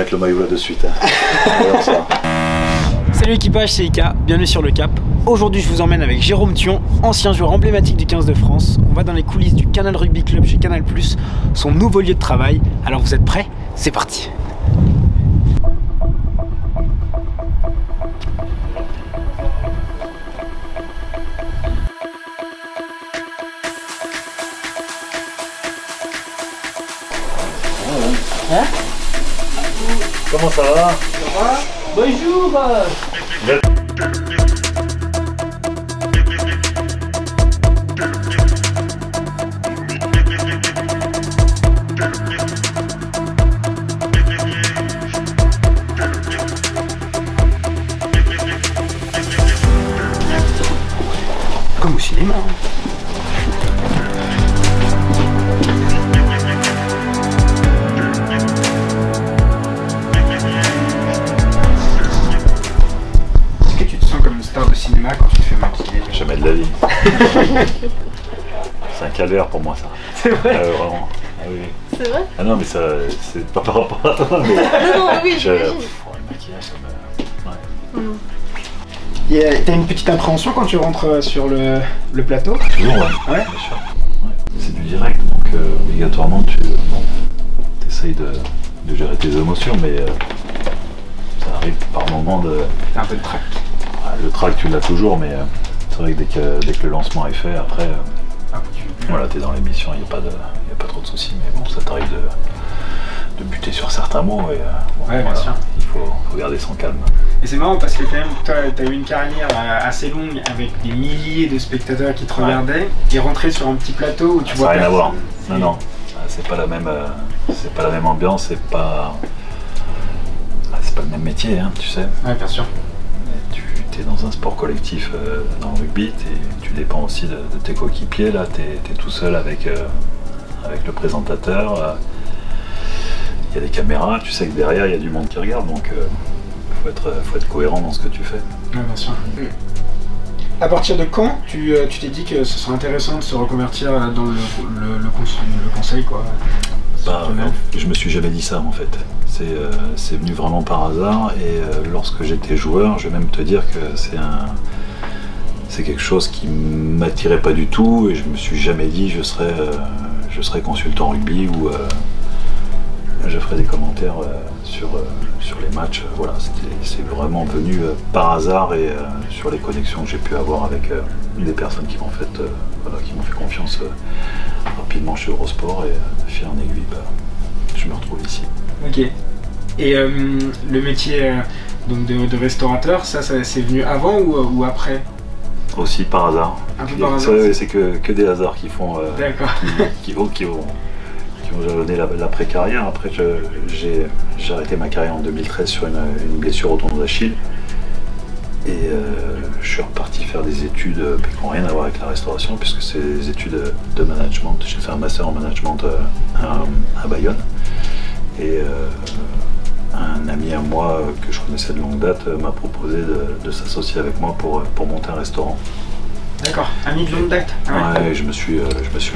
mettre le maillot là de suite. Hein. Ça. Salut équipage, c'est Ika, bienvenue sur le Cap. Aujourd'hui je vous emmène avec Jérôme Thion, ancien joueur emblématique du 15 de France. On va dans les coulisses du Canal Rugby Club chez Canal+, son nouveau lieu de travail. Alors vous êtes prêts? C'est parti. Hein? Comment ça va? Ça va? Bonjour. Comme au cinéma. De cinéma quand tu te fais maquiller? Jamais de la vie. C'est un calvaire pour moi ça. C'est vrai? Vraiment. Ah, oui. C'est vrai? Ah non mais ça c'est pas par rapport à toi mais. Non oui j'imagine. Le maquillage ça me. Ouais. T'as une petite appréhension quand tu rentres sur le plateau? Toujours ouais. Ouais. Bien sûr. Ouais. C'est du direct donc obligatoirement tu essayes de gérer tes émotions mais ça arrive par moment de. T'as un peu de trac. Le track tu l'as toujours mais c'est vrai que dès que le lancement est fait après voilà t'es dans l'émission, il n'y a pas trop de soucis mais bon ça t'arrive de buter sur certains mots et bon, ouais, voilà, bien sûr. il faut garder son calme. Et c'est marrant parce que quand même toi t'as eu une carrière assez longue avec des milliers de spectateurs qui te regardaient et rentrer sur un petit plateau où tu vois ça n'a rien à voir. Non c'est pas la même ambiance, c'est pas le même métier hein, tu sais. Ouais bien sûr. Tu es dans un sport collectif dans le rugby, tu dépends aussi de tes coéquipiers, là tu es tout seul avec le présentateur, il y a des caméras, tu sais que derrière il y a du monde qui regarde, donc faut être cohérent dans ce que tu fais. Ouais bien sûr. À partir de quand tu t'es dit que ce serait intéressant de se reconvertir dans le conseil quoi? Je me suis jamais dit ça en fait. C'est venu vraiment par hasard et lorsque j'étais joueur, je vais même te dire que c'est quelque chose qui m'attirait pas du tout et je me suis jamais dit je serais consultant rugby ou je ferais des commentaires sur les matchs. Voilà, c'est vraiment venu par hasard et sur les connexions que j'ai pu avoir avec des personnes qui m'ont fait confiance rapidement chez Eurosport et fil en aiguille, je me retrouve ici. Ok. Et le métier donc de restaurateur, ça c'est venu avant ou après? Aussi par hasard. Un peu par hasard. C'est que des hasards qui font qui vont jalonner l'après-carrière. Après, j'ai arrêté ma carrière en 2013 sur une blessure au tendon d'Achille. Et je suis reparti faire des études qui n'ont rien à voir avec la restauration, puisque c'est des études de management. J'ai fait un master en management à Bayonne. Et un ami à moi que je connaissais de longue date m'a proposé de s'associer avec moi pour monter un restaurant. D'accord, ami de longue date. Ouais, je me suis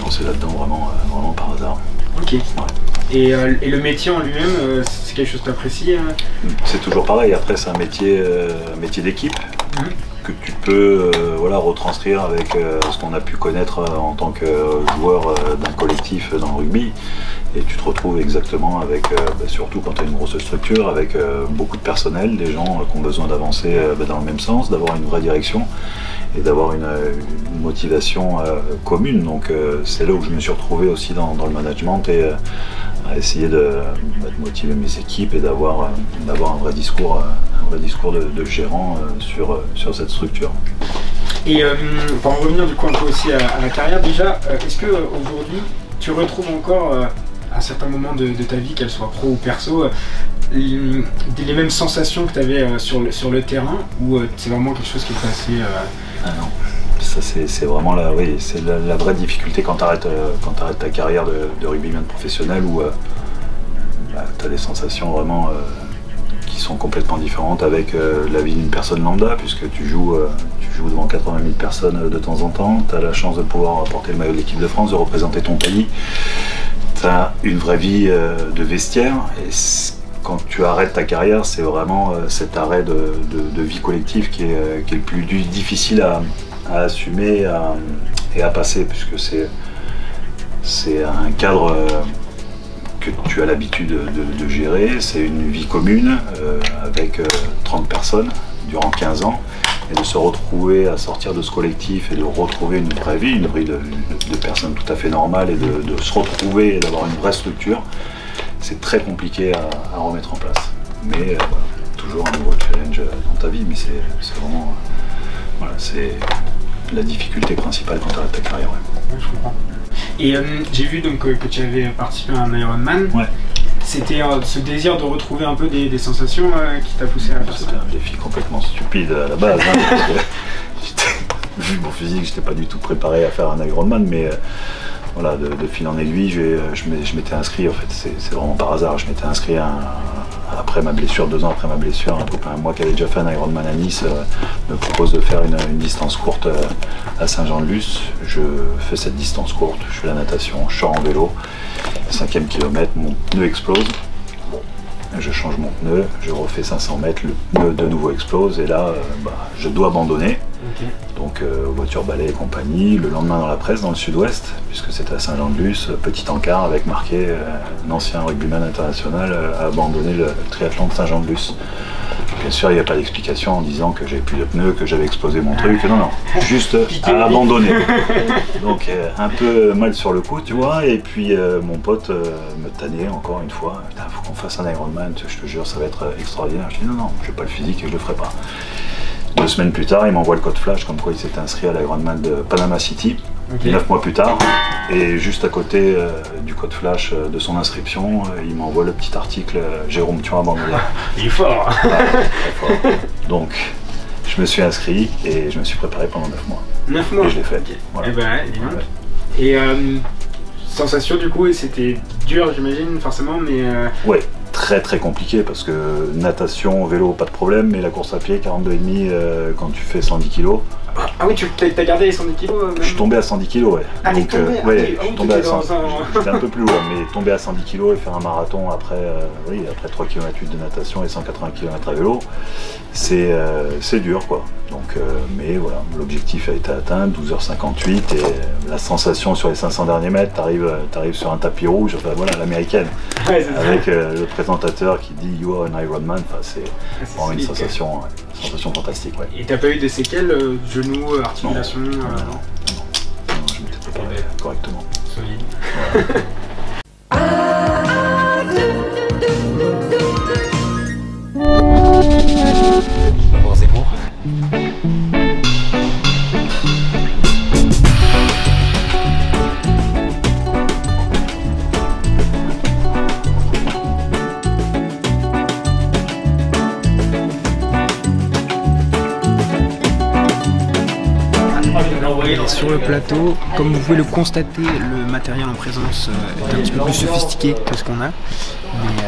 lancé là-dedans vraiment par hasard. Ok. Ouais. Et le métier en lui-même, c'est quelque chose que tu apprécies? C'est toujours pareil, après c'est un métier d'équipe que tu peux retranscrire avec ce qu'on a pu connaître en tant que joueur d'un collectif dans le rugby. Et tu te retrouves exactement avec, surtout quand tu as une grosse structure, avec beaucoup de personnel, des gens qui ont besoin d'avancer dans le même sens, d'avoir une vraie direction et d'avoir une motivation commune. Donc c'est là où je me suis retrouvé aussi dans le management et à essayer de motiver mes équipes et d'avoir un vrai discours de gérant sur cette structure. Et pour en revenir du coup un peu aussi à la carrière, déjà, est-ce que aujourd'hui tu retrouves encore à certains moments de ta vie, qu'elle soit pro ou perso, les mêmes sensations que tu avais sur le terrain, ou c'est vraiment quelque chose qui est passé Ah non, ça c'est vraiment la vraie difficulté quand tu arrêtes ta carrière de rugbyman professionnel où tu as des sensations vraiment qui sont complètement différentes avec la vie d'une personne lambda, puisque tu joues devant 80 000 personnes de temps en temps, tu as la chance de pouvoir porter le maillot de l'équipe de France, de représenter ton pays, tu as une vraie vie de vestiaire, et quand tu arrêtes ta carrière, c'est vraiment cet arrêt de vie collective qui est le plus difficile à assumer et à passer, puisque c'est un cadre que tu as l'habitude de gérer, c'est une vie commune avec 30 personnes durant 15 ans, et de se retrouver à sortir de ce collectif et de retrouver une vraie vie de personnes tout à fait normales, et de se retrouver et d'avoir une vraie structure, c'est très compliqué à remettre en place. Mais voilà, toujours un nouveau challenge dans ta vie, mais c'est vraiment voilà, c'est la difficulté principale quand tu arrêtes ta carrière. Ouais, je comprends. Et j'ai vu donc que tu avais participé à un Ironman. Ouais. C'était ce désir de retrouver un peu des sensations qui t'a poussé à faire ça. C'était un défi complètement stupide à la base, hein, parce que vu mon physique, j'étais pas du tout préparé à faire un Ironman, mais voilà, de fil en aiguille, je m'étais inscrit, en fait, c'est vraiment par hasard, je m'étais inscrit après ma blessure, 2 ans après ma blessure, un copain à moi qui avait déjà fait un Ironman à Nice me propose de faire une distance courte à Saint-Jean-de-Luz. Je fais cette distance courte, je fais la natation, je sors en vélo, 5e kilomètre, mon pneu explose. Je change mon pneu, je refais 500 mètres, le pneu de nouveau explose, et là, je dois abandonner. Okay. Donc voiture balai et compagnie. Le lendemain dans la presse, dans le sud-ouest, puisque c'était à Saint-Jean-de-Luz, petit encart avec marqué un ancien rugbyman international a abandonné le triathlon de Saint-Jean-de-Luz. Bien sûr, il n'y a pas d'explication en disant que j'avais plus de pneus, que j'avais explosé mon truc. Non, juste à abandonner. Donc un peu mal sur le coup, tu vois. Et puis mon pote me tannait encore une fois. Il faut qu'on fasse un Ironman, je te jure, ça va être extraordinaire. Je dis non, je n'ai pas le physique et je le ferai pas. 2 semaines plus tard, il m'envoie le code flash comme quoi il s'était inscrit à l'Ironman de Panama City. Okay. 9 mois plus tard, et juste à côté du code flash de son inscription, il m'envoie le petit article Jérôme Thion abandonné. Il est fort. Ouais, très fort. Donc, je me suis inscrit et je me suis préparé pendant 9 mois. 9 mois. Et je l'ai fait. Okay. Voilà. Et ouais. Et sensation du coup, et c'était dur, j'imagine, forcément, mais. Ouais. Très compliqué, parce que natation, vélo, pas de problème, mais la course à pied, 42,5 quand tu fais 110 kg. Ah oui, tu as gardé les 110 kg Je suis tombé à 110 kg, ouais. Ah, donc, ouais, je suis tombé à 100 j'étais un peu plus loin, mais tomber à 110 kg et faire un marathon après 3 km 8 de natation et 180 km à vélo, c'est dur, quoi. Donc, mais voilà, l'objectif a été atteint, 12h58, et la sensation sur les 500 derniers mètres, t'arrives sur un tapis rouge, enfin voilà, l'américaine, ouais, avec le présentateur qui dit You are an Ironman, enfin, c'est vraiment une sensation fantastique. Ouais. Et t'as pas eu des séquelles, genoux, articulations? Non, je m'étais préparé correctement. Solide. Voilà. Sur le plateau, comme vous pouvez le constater, le matériel en présence est un petit peu plus sophistiqué que ce qu'on a. Mais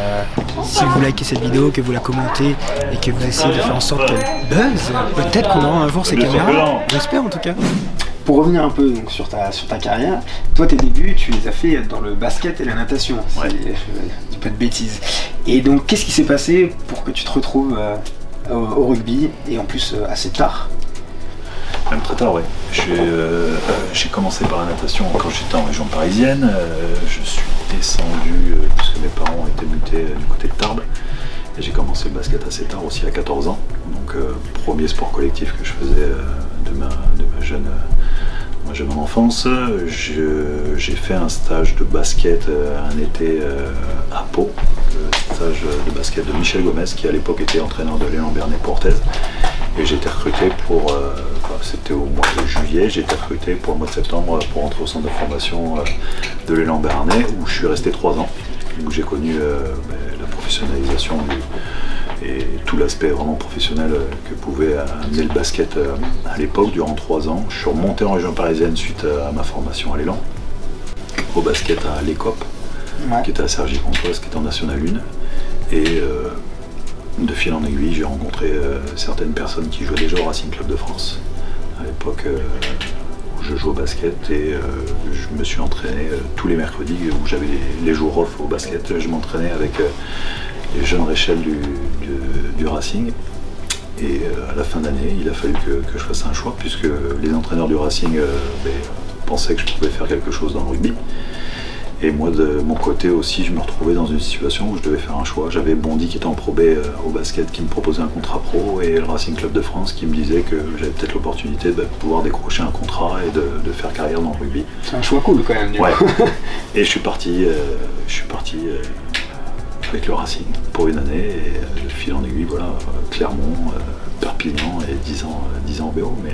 si vous likez cette vidéo, que vous la commentez et que vous essayez de faire en sorte qu'elle buzz, peut-être qu'on aura un jour ces caméras. J'espère en tout cas. Pour revenir un peu donc, sur ta carrière, toi tes débuts tu les as fait dans le basket et la natation, ouais. Je dis pas de bêtises. Et donc qu'est-ce qui s'est passé pour que tu te retrouves au rugby, et en plus assez tard? Même très tard, oui. J'ai commencé par la natation quand j'étais en région parisienne. Je suis descendu, puisque mes parents étaient mutés du côté de Tarbes. Et j'ai commencé le basket assez tard aussi, à 14 ans. Donc, premier sport collectif que je faisais de ma jeune enfance. J'ai fait un stage de basket un été à Pau, le stage de basket de Michel Gomez, qui à l'époque était entraîneur de Léon Bernet-Portez. Et j'ai été recruté pour, c'était au mois de juillet, j'ai été recruté pour le mois de septembre pour rentrer au centre de formation de l'élan Bernet, où je suis resté 3 ans, où j'ai connu la professionnalisation et tout l'aspect vraiment professionnel que pouvait amener le basket à l'époque durant 3 ans. Je suis remonté en région parisienne suite à ma formation à l'élan, au basket à l'ECOP, ouais. Qui était à Cergy-Pontoise, qui était en National 1. Et de fil en aiguille, j'ai rencontré certaines personnes qui jouaient déjà au Racing Club de France. À l'époque, je joue au basket et je me suis entraîné tous les mercredis où j'avais les jours off au basket. Je m'entraînais avec les jeunes Réchelles du Racing. Et à la fin d'année, il a fallu que je fasse un choix puisque les entraîneurs du Racing pensaient que je pouvais faire quelque chose dans le rugby. Et moi, de mon côté aussi, je me retrouvais dans une situation où je devais faire un choix. J'avais Bondy qui était en Pro B au basket qui me proposait un contrat pro et le Racing Club de France qui me disait que j'avais peut-être l'opportunité de pouvoir décrocher un contrat et de faire carrière dans le rugby. C'est un choix cool quand même. Ouais. Et je suis parti avec le Racing pour une année et de fil en aiguille, voilà, Clermont, Perpignan et 10 ans en BO, mais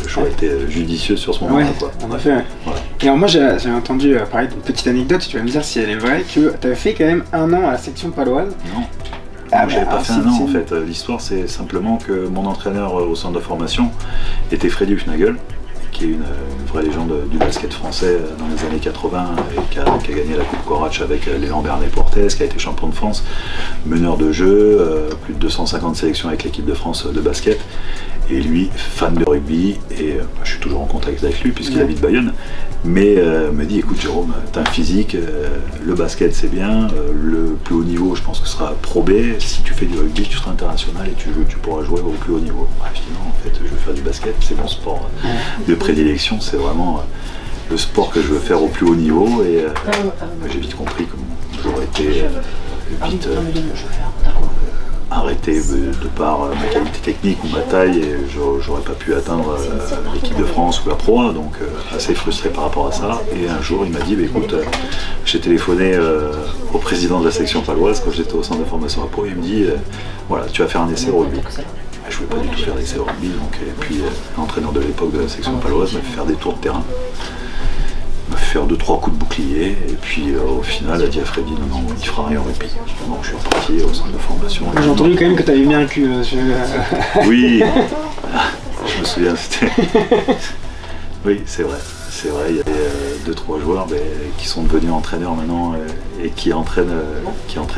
le choix était judicieux sur ce moment-là. Ouais, en effet. Ouais. Voilà. Et alors moi j'ai entendu parler d'une petite anecdote, tu vas me dire si elle est vraie, que tu avais fait quand même 1 an à la section paloise. Non. J'avais pas fait 1 an en fait. L'histoire c'est simplement que mon entraîneur au centre de formation était Freddy Hufnagel, qui est une vraie légende du basket français dans les années 80 et qui a gagné la Coupe Corach avec Léon Bernet-Portez, qui a été champion de France, meneur de jeu, plus de 250 sélections avec l'équipe de France de basket. Et lui, fan de rugby, et je suis toujours en contact avec lui puisqu'il habite Bayonne, mais me dit écoute Jérôme, t'as un physique, le basket c'est bien, le plus haut niveau je pense que ce sera Pro B, si tu fais du rugby tu seras international et tu pourras jouer au plus haut niveau. Je dis non, en fait je veux faire du basket, c'est mon sport de prédilection, c'est vraiment le sport que je veux faire au plus haut niveau et j'ai vite compris que j'aurais été vite arrêté de par ma qualité technique ou ma taille et j'aurais pas pu atteindre l'équipe de France ou la Pro 1, donc assez frustré par rapport à ça. Et un jour il m'a dit écoute, j'ai téléphoné au président de la section paloise quand j'étais au centre de formation à Pau, il me dit voilà, tu vas faire un essai au rugby. Je ne voulais pas du tout faire d'essai au rugby, donc, et puis l'entraîneur de l'époque de la section paloise m'a fait faire des tours de terrain, m'a fait faire 2-3 coups de bouclier, et puis au final a dit à Freddy non, il fera rien au rugby. Donc je suis reparti au centre de formation. J'ai entendu quand même que tu avais mis un cul. Oui, je me souviens, c'était... Oui, c'est vrai. C'est vrai, il y avait 2-3 joueurs qui sont devenus entraîneurs maintenant et qui entraînent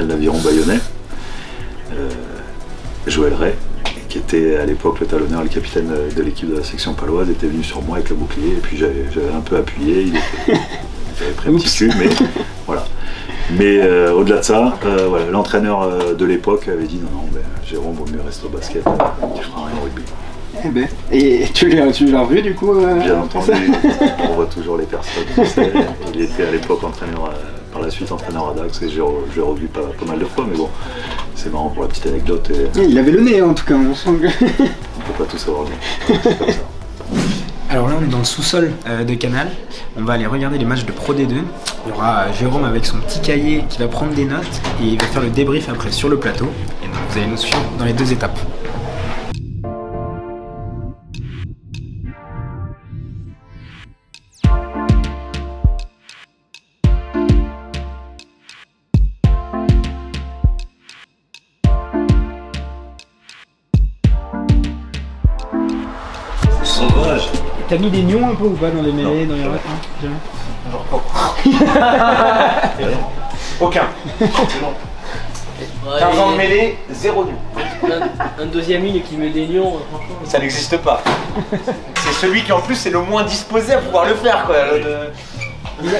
l'aviron bayonnais. Joël Ray, qui était à l'époque le talonneur et le capitaine de l'équipe de la section paloise, était venu sur moi avec le bouclier et puis j'avais un peu appuyé, il avait pris un petit cul, mais voilà. Mais au-delà de ça, voilà, l'entraîneur de l'époque avait dit non, Jérôme, vaut mieux rester au basket, tu feras rien au rugby. Eh ben, et tu l'as revu du coup Bien entendu, on voit toujours les personnes, tu sais. Il était à l'époque entraîneur, par la suite entraîneur à Dax et je l'ai revu pas mal de fois, mais bon, c'est marrant pour la petite anecdote. Et il avait le nez en tout cas, on sent que... On peut pas tout savoir, c'est comme ça. Alors là on est dans le sous-sol de Canal, on va aller regarder les matchs de Pro D2. Il y aura Jérôme avec son petit cahier qui va prendre des notes et il va faire le débrief après sur le plateau. Et donc vous allez nous suivre dans les 2 étapes. Sauvage. T'as mis des nions un peu ou pas dans les mêlées, dans les rates? Genre aucun. 15 ans de mêlée, 0 nion. Un deuxième ligne qui met des nions, franchement. Ça n'existe pas. C'est celui qui en plus est le moins disposé à pouvoir le faire quoi. Il y a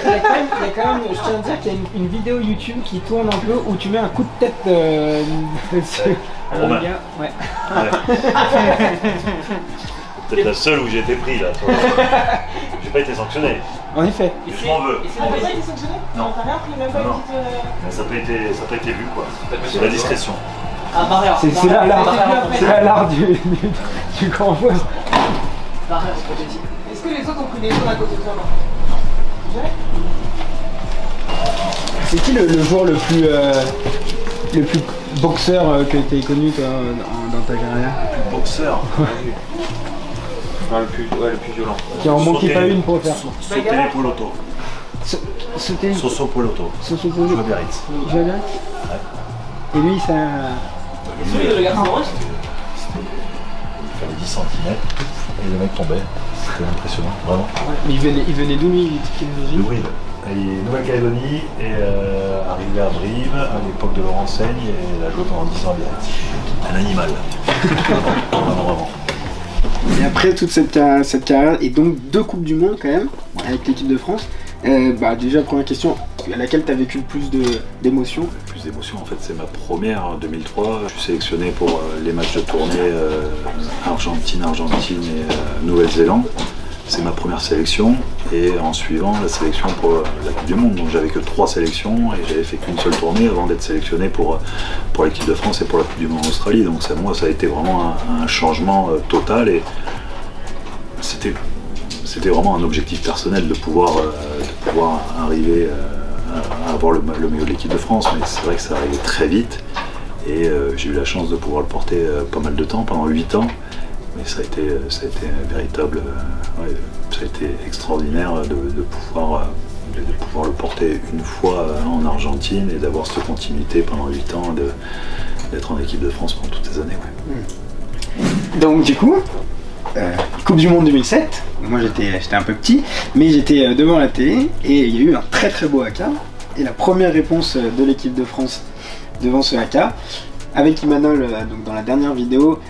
quand même, je tiens à dire qu'il y a une vidéo YouTube qui tourne un peu où tu mets un coup de tête sur un gars. Ouais. Peut-être la seule où j'ai été pris là. J'ai pas été sanctionné. En effet. Et je m'en veux. T'as pas été sanctionné? Non. T'as rien pris, même pas Non. une petite... Ça n'a pas été vu quoi. C'est la discrétion. Ah, barrière. C'est là l'art du grand joueur. Barrière, est-ce que les autres ont pris des zones à côté de toi? C'est qui le joueur le plus boxeur que tu aies connu toi dans ta carrière? Boxeur. Ouais, le plus violent. Qui en manquait pas une pour faire. Sauter les polotos. Sauter. Soso Poloto. Soso Poloto. Je vois Biarritz. Je vois bien. Ouais. Et lui, ça. Celui de le garçon rose? Il fallait 10 cm et le mec tombait. C'était impressionnant, vraiment. Mais il venait d'où lui? De Brive. Il est Nouvelle-Calédonie et arrivé à Brive à l'époque de Laurent Seigne et il a joué pendant 10 ans à Biarritz. Un animal. Vraiment. Et après toute cette carrière, et donc 2 Coupes du Monde quand même, avec l'équipe de France, déjà première question, à laquelle tu as vécu le plus d'émotions? Le plus d'émotions, en fait, c'est ma première en 2003. Je suis sélectionné pour les matchs de tournée Argentine et Nouvelle-Zélande. C'est ma première sélection, et en suivant la sélection pour la Coupe du Monde. Donc j'avais que 3 sélections et j'avais fait qu'une seule tournée avant d'être sélectionné pour l'équipe de France et pour la Coupe du Monde en Australie. Donc moi, ça a été vraiment un changement total, et c'était vraiment un objectif personnel de pouvoir arriver à avoir le maillot de l'équipe de France. Mais c'est vrai que ça arrivait très vite, et j'ai eu la chance de pouvoir le porter pas mal de temps, pendant 8 ans. Mais ça a été véritable, ça a été extraordinaire de pouvoir le porter une fois en Argentine et d'avoir cette continuité pendant 8 ans, d'être en équipe de France pendant toutes ces années. Ouais. Donc du coup, Coupe du Monde 2007, moi j'étais un peu petit, mais j'étais devant la télé et il y a eu un très très beau haka. Et la première réponse de l'équipe de France devant ce haka, avec Imanol, donc dans la dernière vidéo,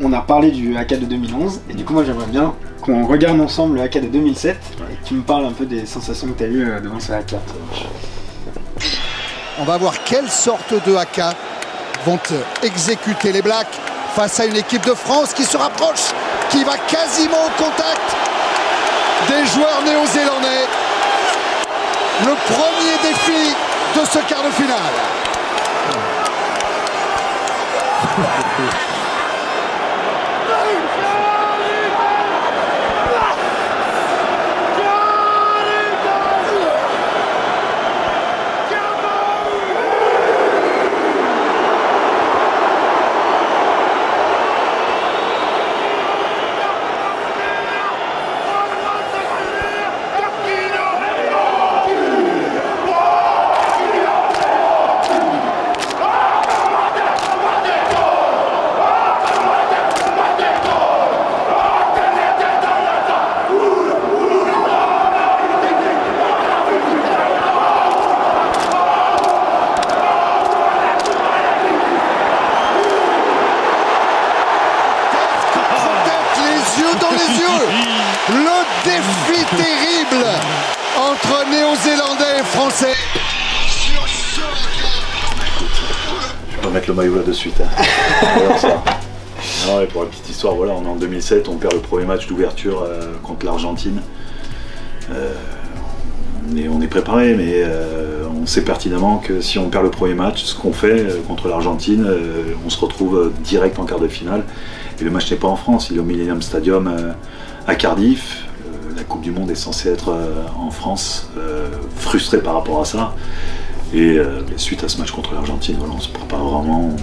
on a parlé du haka de 2011, et du coup moi j'aimerais bien qu'on regarde ensemble le haka de 2007 et que tu me parles un peu des sensations que tu as eues devant ce haka. On va voir quelle sorte de haka vont exécuter les Blacks face à une équipe de France qui se rapproche, qui va quasiment au contact des joueurs néo-zélandais. Le premier défi de ce quart de finale. Le défi terrible entre Néo-Zélandais et Français. Je vais pas mettre le maillot là de suite. Alors ça. Non, et pour la petite histoire, voilà, on est en 2007, on perd le premier match d'ouverture contre l'Argentine. On est préparé, mais on sait pertinemment que si on perd le premier match, ce qu'on fait contre l'Argentine, on se retrouve direct en quart de finale. Et le match n'est pas en France, il est au Millennium Stadium à Cardiff. La Coupe du Monde est censée être en France, frustré par rapport à ça. Et suite à ce match contre l'Argentine, voilà, on se prépare vraiment, on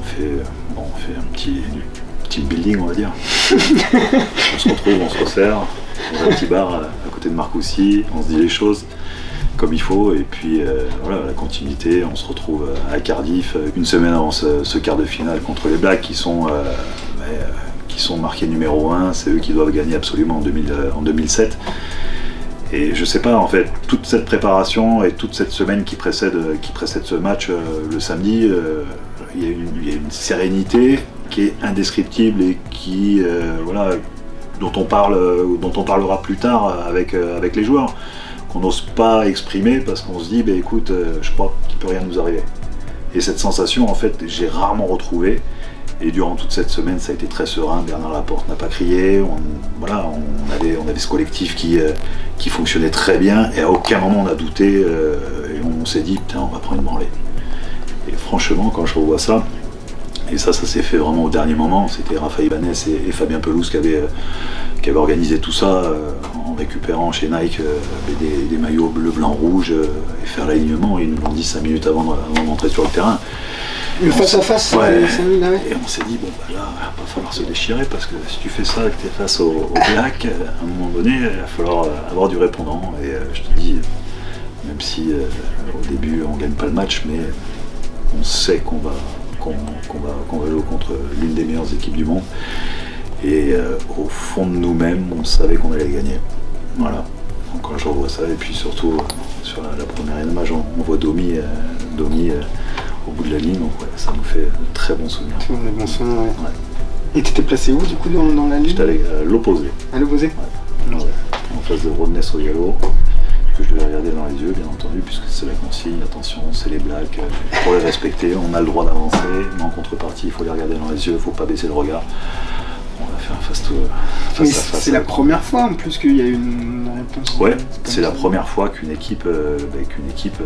fait un petit building, on va dire. On se retrouve, on se resserre dans un petit bar à côté de Marcoussis, on se dit les choses comme il faut, et puis voilà, la continuité, on se retrouve à Cardiff une semaine avant ce quart de finale contre les Blacks qui sont marqués numéro 1, c'est eux qui doivent gagner absolument en 2007. Et je sais pas, en fait, toute cette préparation et toute cette semaine qui précède ce match, le samedi, il y a une sérénité qui est indescriptible et qui, voilà, dont on parlera plus tard avec les joueurs, qu'on n'ose pas exprimer parce qu'on se dit, bah, écoute, je crois qu'il peut rien nous arriver. Et cette sensation, en fait, j'ai rarement retrouvé. Et durant toute cette semaine, ça a été très serein. Bernard Laporte n'a pas crié. On avait ce collectif qui fonctionnait très bien. Et à aucun moment on a douté. Et on s'est dit, putain, on va prendre une branlée. Et franchement, quand je revois ça, et ça s'est fait vraiment au dernier moment. C'était Rafa Ibanez et Fabien Pelouse qui avaient organisé tout ça en récupérant chez Nike des maillots bleu, blanc, rouge et faire l'alignement. Ils nous l'ont dit 5 minutes avant d'entrer sur le terrain. Le face-à-face, ouais. Et on s'est dit, bon bah là, il va falloir se déchirer parce que si tu fais ça, que tu es face au Black, à un moment donné, il va falloir avoir du répondant. Et je te dis, même si au début on ne gagne pas le match, mais on sait qu'on va jouer contre l'une des meilleures équipes du monde. Et au fond de nous-mêmes, on savait qu'on allait gagner. Voilà. Donc quand je revois ça, et puis surtout sur la première image, on voit Domi au bout de la ligne, donc ouais, ça nous fait de très bons souvenirs. Très bons souvenirs, ouais. Et t'étais placé où du coup dans la ligne? J'étais allé à l'opposé. À l'opposé? Ouais. En face de Rodney Soyalo, que je devais regarder dans les yeux, bien entendu, puisque c'est la consigne. Attention, c'est les Blacks, pour les respecter, on a le droit d'avancer, mais en contrepartie, il faut les regarder dans les yeux, il ne faut pas baisser le regard. On a fait un face à face. C'est la première fois en plus qu'il y a eu une réponse. Ouais, c'est la première fois qu'une équipe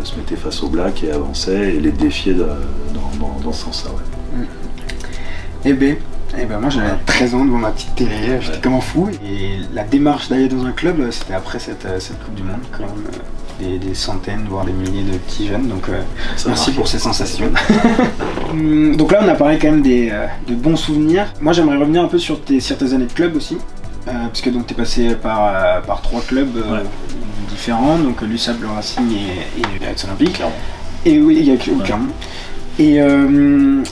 se mettait face aux Blacks et avançait et les défiait dans ce sens-là. Ouais. Eh ben moi j'avais 13 ans devant ma petite télé, j'étais comme un fou. Et la démarche d'aller dans un club, c'était après cette Coupe du Monde, quand même des centaines, voire des milliers de petits jeunes. Donc merci pour ces sensations. Donc là on a parlé quand même de bons souvenirs. Moi j'aimerais revenir un peu sur tes années de club aussi. Parce que donc tu es passé par 3 clubs différents, donc l'USAP, le Racing et l'Aix Olympique. Et oui, il y a Clermont. Et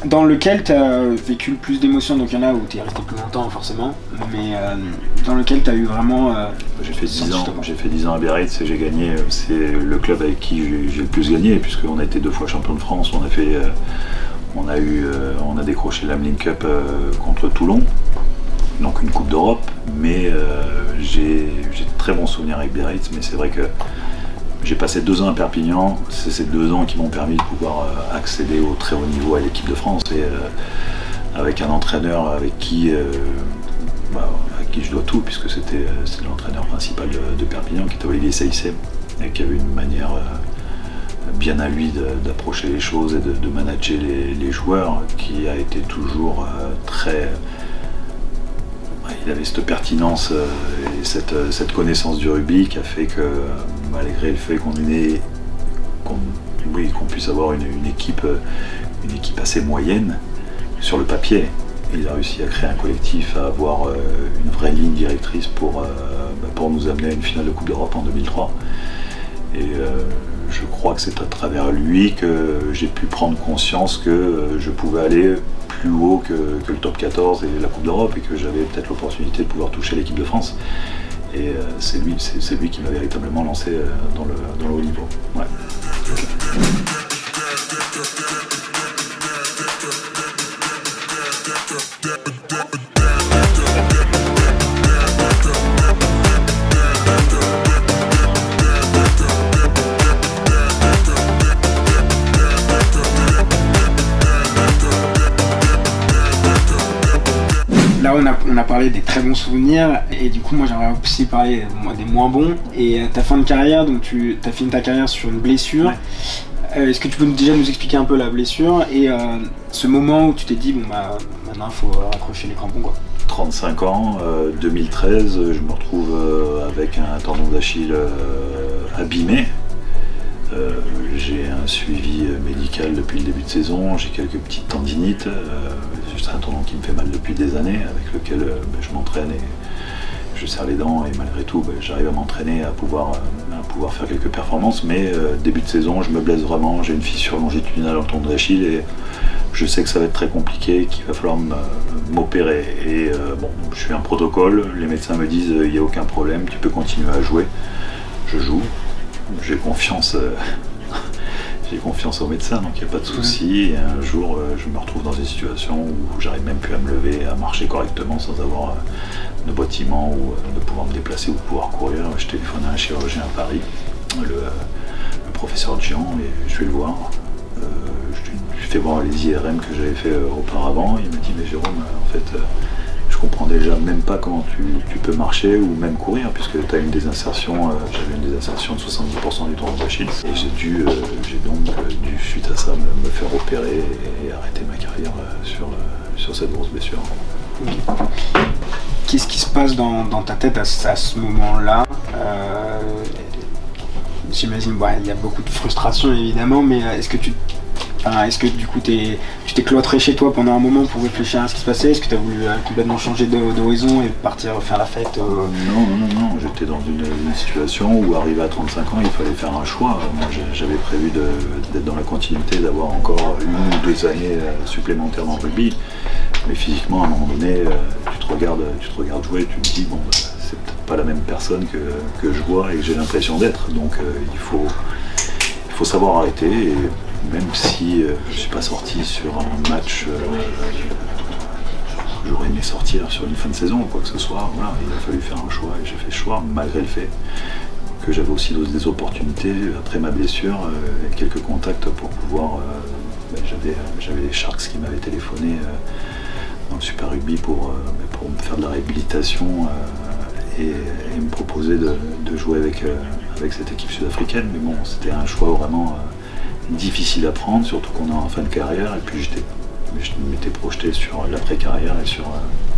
dans lequel tu as vécu le plus d'émotions, donc il y en a où tu es resté plus longtemps forcément, mais dans lequel tu as eu vraiment... j'ai fait 10 ans à Biarritz et j'ai gagné, c'est le club avec qui j'ai le plus gagné, puisqu'on a été 2 fois champion de France, on a décroché l'Amelin Cup contre Toulon, donc une Coupe d'Europe, mais j'ai de très bons souvenirs avec Biarritz, mais c'est vrai que j'ai passé 2 ans à Perpignan, c'est ces 2 ans qui m'ont permis de pouvoir accéder au très haut niveau à l'équipe de France et avec un entraîneur avec qui je dois tout, puisque c'était l'entraîneur principal de Perpignan qui était Olivier Saïssé et qui avait une manière bien à lui d'approcher les choses et de manager les joueurs, qui a été toujours très... Il avait cette pertinence et cette connaissance du rugby qui a fait que, malgré le fait qu'on puisse avoir une équipe assez moyenne sur le papier, il a réussi à créer un collectif, à avoir une vraie ligne directrice pour nous amener à une finale de Coupe d'Europe en 2003. Et je crois que c'est à travers lui que j'ai pu prendre conscience que je pouvais aller plus haut que le top 14 et la Coupe d'Europe, et que j'avais peut-être l'opportunité de pouvoir toucher l'équipe de France. Et c'est lui qui m'a véritablement lancé dans le haut niveau. Ouais. Là on a parlé des très bons souvenirs, et du coup moi j'aimerais aussi parler des moins bons. Et ta fin de carrière, donc tu as fini ta carrière sur une blessure. Ouais. Est-ce que tu peux déjà nous expliquer un peu la blessure et ce moment où tu t'es dit bon bah maintenant il faut raccrocher les crampons quoi? 35 ans, 2013, je me retrouve avec un tendon d'Achille abîmé. J'ai un suivi médical depuis le début de saison, j'ai quelques petites tendinites, c'est un tendon qui me fait mal depuis des années, avec lequel je m'entraîne et je serre les dents, et malgré tout j'arrive à m'entraîner, à pouvoir faire quelques performances, mais début de saison je me blesse vraiment, j'ai une fissure longitudinale dans le tendon d'Achille et je sais que ça va être très compliqué, qu'il va falloir m'opérer. Et je suis un protocole, les médecins me disent il n'y a aucun problème, tu peux continuer à jouer. Je joue, j'ai confiance aux médecins, donc il n'y a pas de souci. Et un jour, je me retrouve dans une situation où j'arrive même plus à me lever, à marcher correctement sans avoir de bâtiment ou de pouvoir me déplacer ou de pouvoir courir. Je téléphone à un chirurgien à Paris, le professeur Jean, et je vais le voir. Je lui fais voir les IRM que j'avais fait auparavant. Il me dit mais Jérôme, en fait, je comprends déjà même pas comment tu peux marcher ou même courir, puisque tu as une désinsertion, j'avais une désinsertion de 70% du tendon d'Achille, et j'ai donc dû suite à ça me faire opérer et arrêter ma carrière sur cette grosse blessure. Qu'est-ce qui se passe dans ta tête à ce moment-là? J'imagine il y a beaucoup de frustration évidemment, mais est-ce que du coup tu t'es cloîtré chez toi pendant un moment pour réfléchir à ce qui se passait? Est-ce que tu as voulu complètement changer d'horizon et partir faire la fête? Non, j'étais dans une situation où, arrivé à 35 ans, il fallait faire un choix. Moi j'avais prévu d'être dans la continuité, d'avoir encore 1 ou 2 années supplémentaires dans le rugby, mais physiquement à un moment donné tu te regardes jouer et tu te dis bon c'est peut-être pas la même personne que je vois et que j'ai l'impression d'être, donc il faut savoir arrêter. Et même si je ne suis pas sorti sur un match j'aurais aimé sortir sur une fin de saison ou quoi que ce soit. Voilà, il a fallu faire un choix et j'ai fait ce choix, malgré le fait que j'avais aussi des opportunités après ma blessure, quelques contacts pour pouvoir. J'avais les Sharks qui m'avaient téléphoné dans le Super Rugby pour me faire de la réhabilitation et me proposer de jouer avec cette équipe sud-africaine. Mais bon, c'était un choix vraiment difficile à prendre, surtout qu'on est en fin de carrière. Et puis je m'étais projeté sur l'après-carrière et sur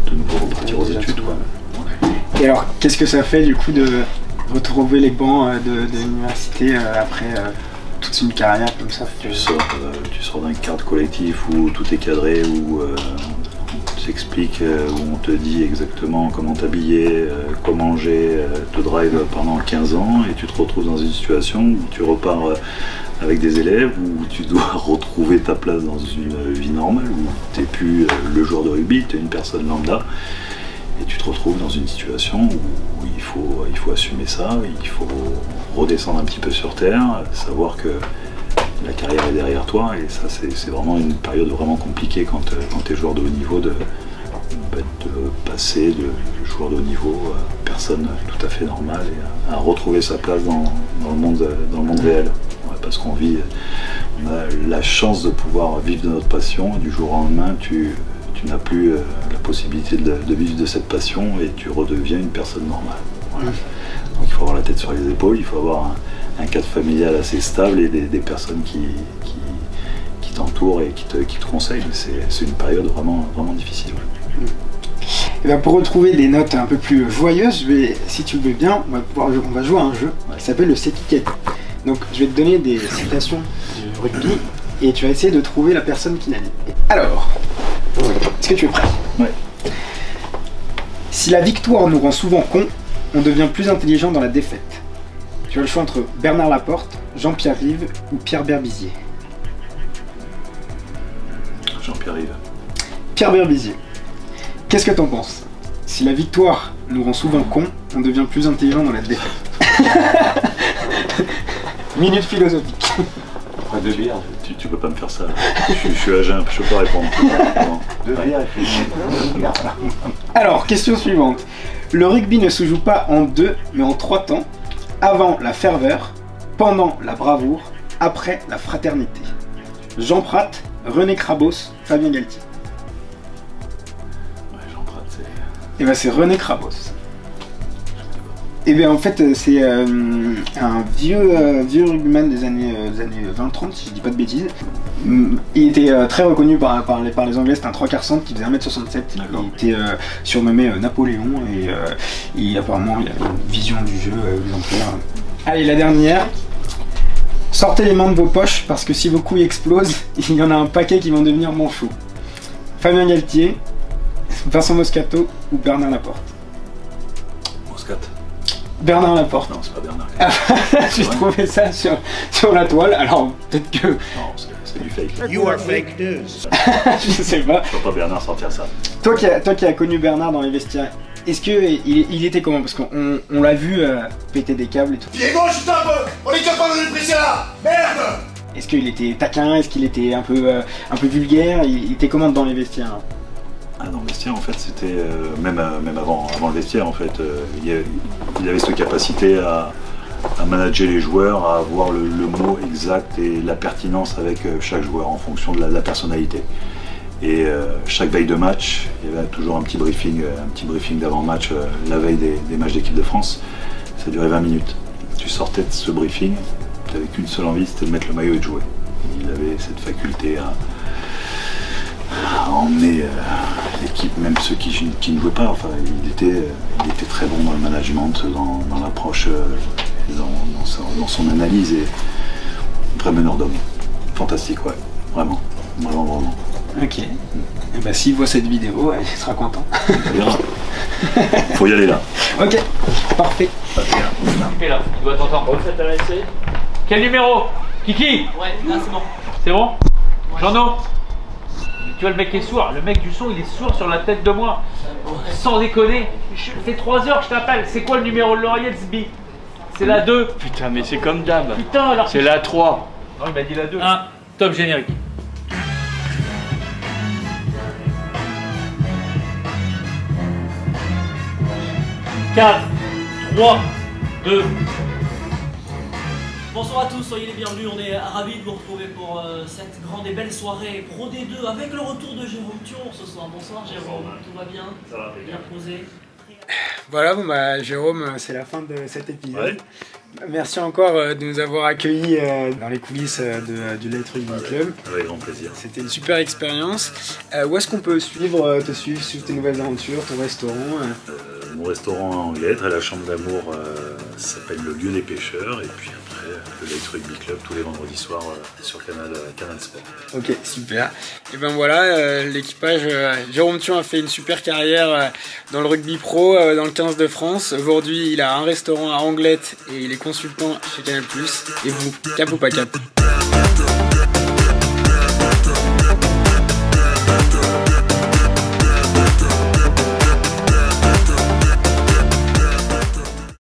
de nouveau repartir aux études. Quoi. Et alors, qu'est-ce que ça fait du coup de retrouver les bancs de l'université après toute une carrière comme ça? Tu sors d'un cadre collectif où tout est cadré, où on t'explique, où on te dit exactement comment t'habiller, quoi manger, te drive pendant 15 ans, et tu te retrouves dans une situation où tu repars avec des élèves, où tu dois retrouver ta place dans une vie normale, où tu n'es plus le joueur de rugby, tu es une personne lambda, et tu te retrouves dans une situation où il faut assumer ça, il faut redescendre un petit peu sur terre, savoir que la carrière est derrière toi, et ça c'est vraiment une période vraiment compliquée quand tu es joueur de haut niveau, de passer de joueur de haut niveau à personne tout à fait normale et à retrouver sa place dans le monde réel. Ouais, parce qu'on a la chance de pouvoir vivre de notre passion, et du jour au lendemain tu n'as plus la possibilité de vivre de cette passion et tu redeviens une personne normale. Voilà. Donc il faut avoir la tête sur les épaules, il faut avoir un cadre familial assez stable et des personnes qui t'entourent et qui te conseillent. Mais c'est une période vraiment, vraiment difficile. Ouais. Et ben pour retrouver des notes un peu plus joyeuses, si tu veux bien, on va jouer à un jeu qui s'appelle le Setiquette. Donc je vais te donner des citations du rugby et tu vas essayer de trouver la personne qui l'a dit. Alors, est-ce que tu es prêt? Ouais. Si la victoire nous rend souvent cons, on devient plus intelligent dans la défaite. Tu as le choix entre Bernard Laporte, Jean-Pierre Rive ou Pierre Berbizier. Jean-Pierre Rive. Pierre Berbizier. Qu'est-ce que t'en penses? Si la victoire nous rend souvent cons, on devient plus intelligent dans la défaite. Minute philosophique. Après 2 bières. Tu peux pas me faire ça. Je suis à jeun, je peux pas répondre. 2 bières et puis. Alors, question suivante. Le rugby ne se joue pas en 2, mais en 3 temps. Avant la ferveur, pendant la bravoure, après la fraternité. Jean Prat, René Crabos, Fabien Galtier. Ouais, Jean Prat, c'est... Et ben c'est René Crabos. Et bien en fait c'est un vieux rugbyman des années 20-30 si je dis pas de bêtises. Il était très reconnu par les Anglais, c'était un 3/4 centre qui faisait 1m67. Il était surnommé Napoléon et apparemment il avait une vision du jeu exemplaire. Allez, la dernière. Sortez les mains de vos poches parce que si vos couilles explosent, il y en a un paquet qui vont devenir manchots. Fabien Galtier, Vincent Moscato ou Bernard Laporte? Moscat. Bernard Laporte. Non, c'est pas Bernard. J'ai trouvé ça sur la toile, alors peut-être que... Non, c'est du fake. You are fake news. Je sais pas. Je vois pas Bernard sortir ça. Toi qui as connu Bernard dans les vestiaires, est-ce qu'il était comment? Parce qu'on l'a vu péter des câbles et tout. Diego, chute un peu. On est capable de le presser là. Merde. Est-ce qu'il était taquin? Est-ce qu'il était un peu vulgaire? Il était comment dans les vestiaires? Ah, dans le vestiaire, en fait, c'était même avant le vestiaire, en fait, il avait cette capacité à manager les joueurs, à avoir le mot exact et la pertinence avec chaque joueur en fonction de la personnalité. Et chaque veille de match, il y avait toujours un petit briefing d'avant-match, la veille des matchs d'équipe de France. Ça durait 20 minutes. Tu sortais de ce briefing, tu n'avais qu'une seule envie, c'était de mettre le maillot et de jouer. Il avait cette faculté à emmener l'équipe, même ceux qui ne jouaient pas. Enfin, il était très bon dans le management, dans l'approche, dans son analyse, et vrai meneur d'homme. Fantastique, ouais, vraiment. Ok. Et bah s'il voit cette vidéo, il sera content. Faut y aller là. Ok, parfait. Occupé là, tu dois t'entendre. Vous faites arrêter. Quel numéro? Kiki? Ouais, là c'est bon. C'est bon? Jean-No? Tu vois le mec est sourd, le mec du son il est sourd sur la tête de moi. Sans déconner, ça fait 3 heures que je t'appelle. C'est quoi le numéro de l'oreillette, Sbi? C'est la 2. Putain, mais c'est comme d'hab. Putain, alors c'est la 3. Non, il m'a dit la 2. 1, top générique. 4, 3, 2. Bonsoir à tous, soyez les bienvenus, on est ravis de vous retrouver pour cette grande et belle soirée Pro D2 avec le retour de Jérôme Thion ce soir. Bonsoir Jérôme, tout va bien? Ça va bien posé. Voilà, bon bah Jérôme, c'est la fin de cet épisode. Ouais. Merci encore de nous avoir accueillis dans les coulisses du Light Rugby Club. Avec grand plaisir. C'était une super expérience. Où est-ce qu'on peut te suivre tes nouvelles aventures, ton restaurant? Mon restaurant à Anglet, à la Chambre d'Amour, s'appelle le Lieu des Pêcheurs. Et puis après, le Light Rugby Club tous les vendredis soirs sur Canal Sport. Ok, super. Et ben voilà, l'équipage, Jérôme Thion a fait une super carrière dans le rugby pro, dans le 15 de France. Aujourd'hui, il a un restaurant à Anglet et il est consultant chez Canal+. Et vous, cap ou pas cap?